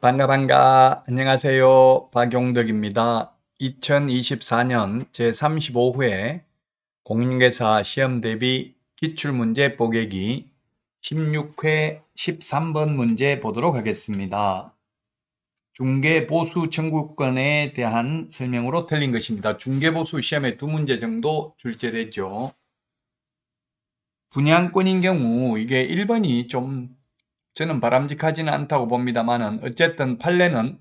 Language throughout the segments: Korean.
반가. 안녕하세요. 박용덕입니다. 2024년 제35회 공인중개사 시험 대비 기출문제 뽀개기 16회 13번 문제 보도록 하겠습니다. 중개보수 청구권에 대한 설명으로 틀린 것입니다. 중개보수 시험에 두 문제 정도 출제되죠. 분양권인 경우 이게 1번이 좀 저는 바람직하지는 않다고 봅니다만은 어쨌든 판례는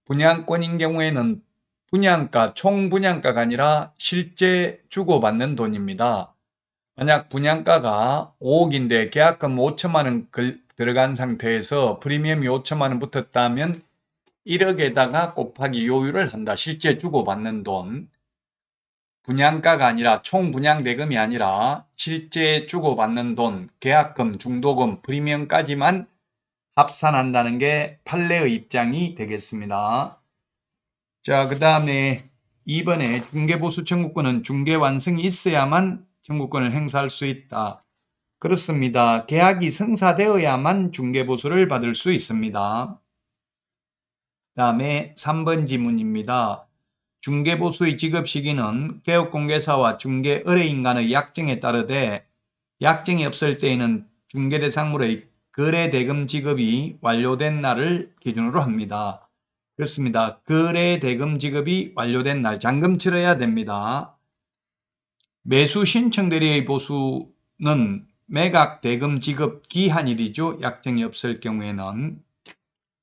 분양권인 경우에는 분양가, 총 분양가가 아니라 실제 주고받는 돈입니다. 만약 분양가가 5억인데 계약금 5천만 원 들어간 상태에서 프리미엄이 5천만 원 붙었다면 1억에다가 곱하기 요율을 한다. 실제 주고받는 돈. 분양가가 아니라 총 분양 대금이 아니라 실제 주고받는 돈, 계약금, 중도금, 프리미엄까지만 합산한다는 게 판례의 입장이 되겠습니다. 자, 그 다음에 2번에 중개보수 청구권은 중개 완성이 있어야만 청구권을 행사할 수 있다. 그렇습니다. 계약이 성사되어야만 중개보수를 받을 수 있습니다. 그 다음에 3번 지문입니다. 중개보수의 지급 시기는 개업공개사와 중개 의뢰인 간의 약정에 따르되 약정이 없을 때에는 중개대상물의 거래대금 지급이 완료된 날을 기준으로 합니다. 그렇습니다. 거래대금 지급이 완료된 날, 잔금 치러야 됩니다. 매수 신청 대리의 보수는 매각대금 지급 기한일이죠. 약정이 없을 경우에는.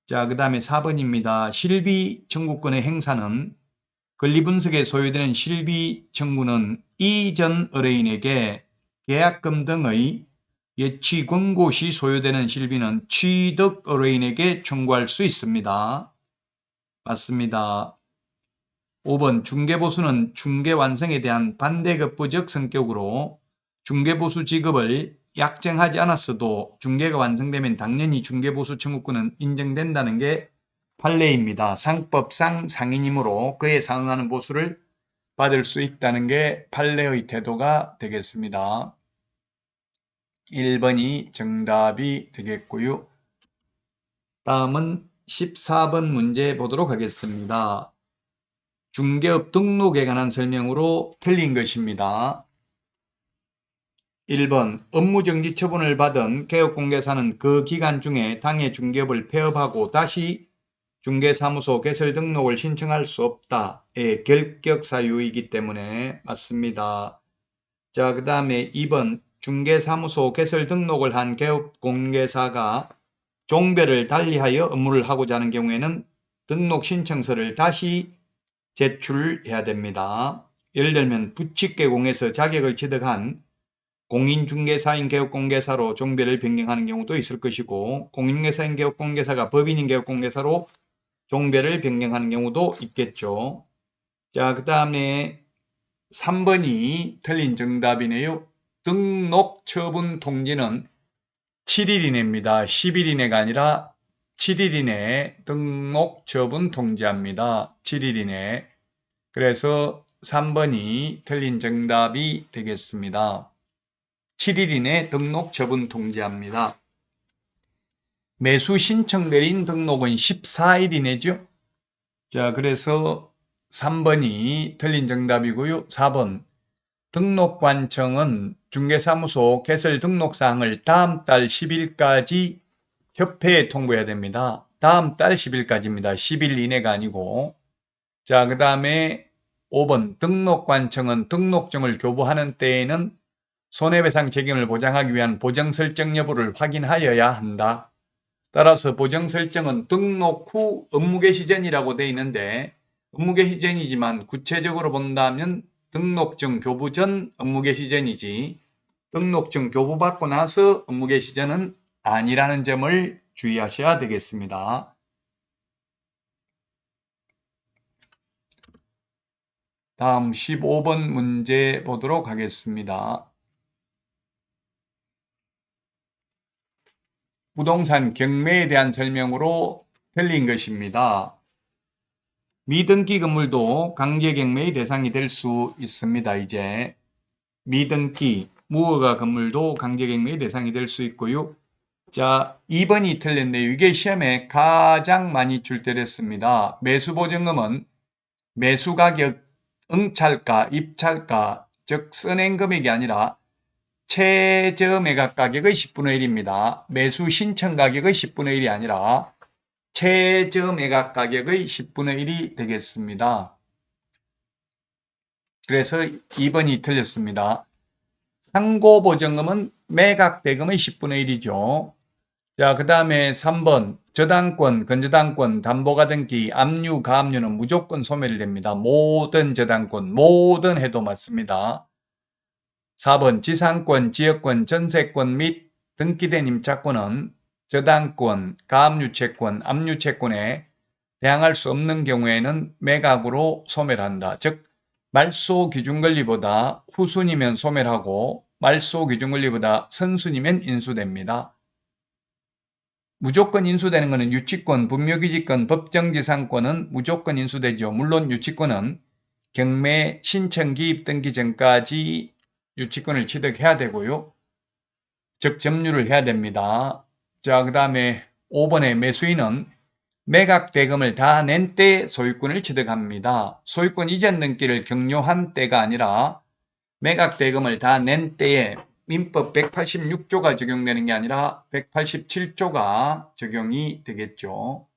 자, 그 다음에 4번입니다. 실비 청구권의 행사는 권리분석에 소요되는 실비 청구는 이전 의뢰인에게 계약금 등의 예치 권고 시 소요되는 실비는 취득 의뢰인에게 청구할 수 있습니다. 맞습니다. 5번 중개보수는 중개완성에 대한 반대급부적 성격으로 중개보수 지급을 약정하지 않았어도 중개가 완성되면 당연히 중개보수 청구권은 인정된다는 게 판례입니다. 상법상 상인이므로 그에 상응하는 보수를 받을 수 있다는 게 판례의 태도가 되겠습니다. 1번이 정답이 되겠고요. 다음은 14번 문제 보도록 하겠습니다. 중개업 등록에 관한 설명으로 틀린 것입니다. 1번 업무정지 처분을 받은 개업공개사는 그 기간 중에 당해 중개업을 폐업하고 다시 중개사무소 개설 등록을 신청할 수 없다의 결격사유이기 때문에 맞습니다. 자, 그 다음에 2번 중개사무소 개설 등록을 한 개업공개사가 종별을 달리하여 업무를 하고자 하는 경우에는 등록 신청서를 다시 제출해야 됩니다. 예를 들면 부칙개공에서 자격을 취득한 공인중개사인 개업공개사로 종별을 변경하는 경우도 있을 것이고 공인중개사인 개업공개사가 법인인 개업공개사로 종별을 변경하는 경우도 있겠죠. 자, 그 다음에 3번이 틀린 정답이네요. 등록 처분 통지는 7일 이내입니다. 10일 이내가 아니라 7일 이내에 등록 처분 통지합니다. 7일 이내. 그래서 3번이 틀린 정답이 되겠습니다. 7일 이내 등록 처분 통지합니다. 매수 신청 내린 등록은 14일 이내죠. 자, 그래서 3번이 틀린 정답이고요. 4번 등록관청은 중개사무소 개설 등록사항을 다음 달 10일까지 협회에 통보해야 됩니다. 다음 달 10일까지입니다. 10일 이내가 아니고. 자, 그 다음에 5번 등록관청은 등록증을 교부하는 때에는 손해배상 책임을 보장하기 위한 보정 설정 여부를 확인하여야 한다. 따라서 보정 설정은 등록 후 업무 개시 전이라고 되어 있는데 업무 개시 전이지만 구체적으로 본다면 등록증 교부 전 업무 개시 전이지 등록증 교부받고 나서 업무 개시 전은 아니라는 점을 주의하셔야 되겠습니다. 다음 15번 문제 보도록 하겠습니다. 부동산 경매에 대한 설명으로 틀린 것입니다. 미등기 건물도 강제경매의 대상이 될 수 있습니다. 이제 미등기, 무허가 건물도 강제경매의 대상이 될 수 있고요. 자, 2번이 틀렸네요. 이게 시험에 가장 많이 출제됐습니다. 매수보증금은 매수가격, 응찰가, 입찰가, 즉 선행금액이 아니라 최저 매각 가격의 10분의 1입니다. 매수 신청 가격의 10분의 1이 아니라 최저 매각 가격의 10분의 1이 되겠습니다. 그래서 2번이 틀렸습니다. 상고보증금은 매각 대금의 10분의 1이죠. 자, 그 다음에 3번 저당권, 건저당권, 담보가등기, 압류, 가압류는 무조건 소멸됩니다. 모든 저당권, 모든 해도 맞습니다. 4번 지상권, 지역권, 전세권 및 등기된 임차권은 저당권, 가압류채권, 압류채권에 대항할 수 없는 경우에는 매각으로 소멸한다. 즉 말소 기준권리보다 후순이면 소멸하고 말소 기준권리보다 선순이면 인수됩니다. 무조건 인수되는 것은 유치권, 분묘기지권, 법정지상권은 무조건 인수되죠. 물론 유치권은 경매 신청 기입 등기 전까지 유치권을 취득해야 되고요. 즉 점유를 해야 됩니다. 자, 그 다음에 5번의 매수인은 매각 대금을 다 낸 때 소유권을 취득합니다. 소유권 이전 등기를 격려한 때가 아니라 매각 대금을 다 낸 때에 민법 186조가 적용되는 게 아니라 187조가 적용이 되겠죠.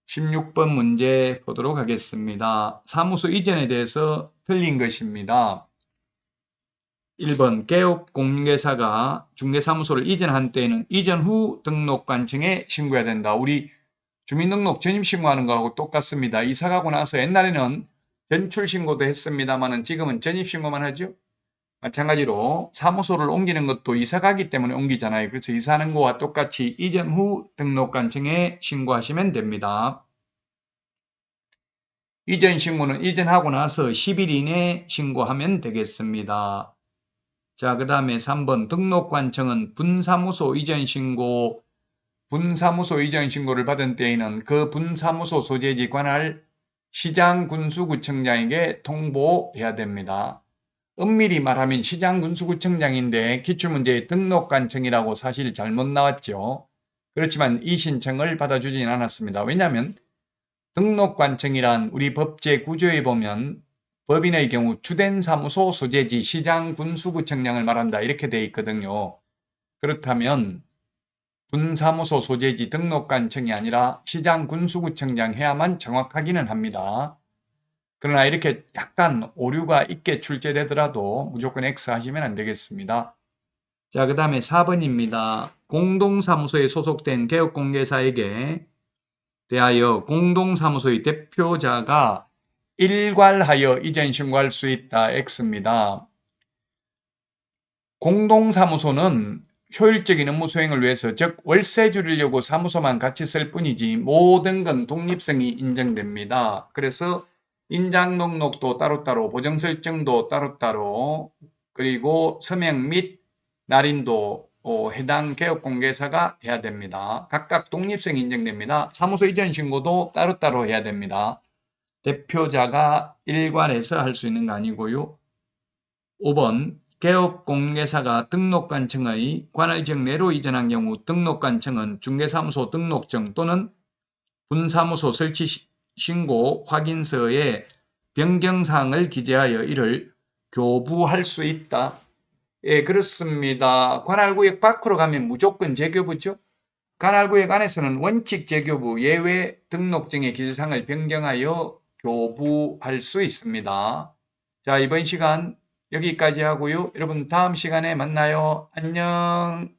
16번 문제 보도록 하겠습니다. 사무소 이전에 대해서 틀린 것입니다. 1번 개업공개사가 중개사무소를 이전한 때에는 이전 후 등록관청에 신고해야 된다. 우리 주민등록 전입신고하는 거하고 똑같습니다. 이사 가고 나서 옛날에는 전출신고도 했습니다만 지금은 전입신고만 하죠. 마찬가지로 사무소를 옮기는 것도 이사 가기 때문에 옮기잖아요. 그래서 이사하는 거와 똑같이 이전 후 등록관청에 신고하시면 됩니다. 이전 신고는 이전하고 나서 10일 이내에 신고하면 되겠습니다. 자, 그 다음에 3번 등록관청은 분사무소 이전 신고를 받은 때에는 그 분사무소 소재지 관할 시장군수구청장에게 통보해야 됩니다. 엄밀히 말하면 시장군수구청장인데 기출문제에 등록관청이라고 사실 잘못 나왔죠. 그렇지만 이 신청을 받아주진 않았습니다. 왜냐하면 등록관청이란 우리 법제 구조에 보면 법인의 경우 주된 사무소 소재지 시장군수구청장을 말한다 이렇게 되어 있거든요. 그렇다면 분사무소 소재지 등록관청이 아니라 시장군수구청장 해야만 정확하기는 합니다. 그러나 이렇게 약간 오류가 있게 출제되더라도 무조건 X 하시면 안 되겠습니다. 자, 그 다음에 4번입니다. 공동사무소에 소속된 개업공개사에게 대하여 공동사무소의 대표자가 일괄하여 이전 신고할 수 있다. X입니다. 공동사무소는 효율적인 업무 수행을 위해서 즉 월세 줄이려고 사무소만 같이 쓸 뿐이지 모든 건 독립성이 인정됩니다. 그래서 인장 등록도 따로따로, 보정 설정도 따로따로, 그리고 서명 및 날인도 해당 개업공개사가 해야 됩니다. 각각 독립성이 인정됩니다. 사무소 이전 신고도 따로따로 해야 됩니다. 대표자가 일괄해서 할 수 있는 거 아니고요. 5번 개업공개사가 등록관청의 관할지역 내로 이전한 경우 등록관청은 중개사무소 등록증 또는 분사무소 설치 신고 확인서에 변경사항을 기재하여 이를 교부할 수 있다. 예, 그렇습니다. 관할구역 밖으로 가면 무조건 재교부죠. 관할구역 안에서는 원칙 재교부, 예외 등록증의 기재사항을 변경하여 교부할 수 있습니다. 자, 이번 시간 여기까지 하고요. 여러분 다음 시간에 만나요. 안녕.